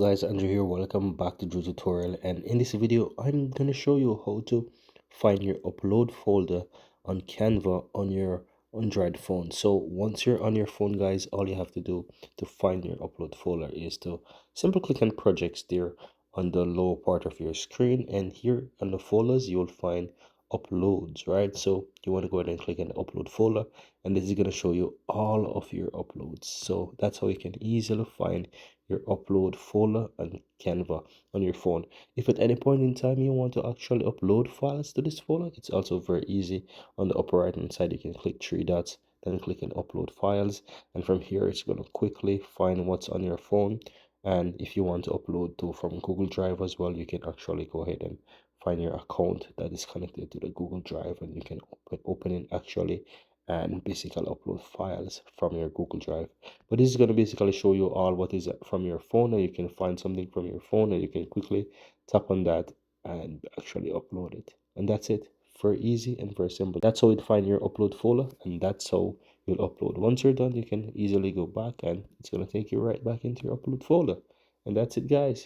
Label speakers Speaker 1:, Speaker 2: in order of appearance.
Speaker 1: Guys, Andrew here. Welcome back to Drew Tutorial, and in this video I'm gonna show you how to find your upload folder on Canva on your Android phone. So once you're on your phone, guys, all you have to do to find your upload folder is to simply click on projects there on the lower part of your screen, and here on the folders you will find uploads, right? So you want to go ahead and click on the upload folder, and this is going to show you all of your uploads. So that's how you can easily find your upload folder on Canva on your phone. If at any point in time you want to actually upload files to this folder, it's also very easy. On the upper right hand side you can click three dots, then click on upload files, and from here it's going to quickly find what's on your phone. And if you want to upload to from Google Drive as well, you can actually go ahead and find your account that is connected to the Google Drive, and you can open it actually and basically upload files from your Google Drive. But this is going to basically show you all what is from your phone, and you can find something from your phone and you can quickly tap on that and actually upload it. And that's it. Very easy and very simple. That's how you find your upload folder, and that's how you'll upload. Once you're done, you can easily go back and it's going to take you right back into your upload folder. And that's it, guys.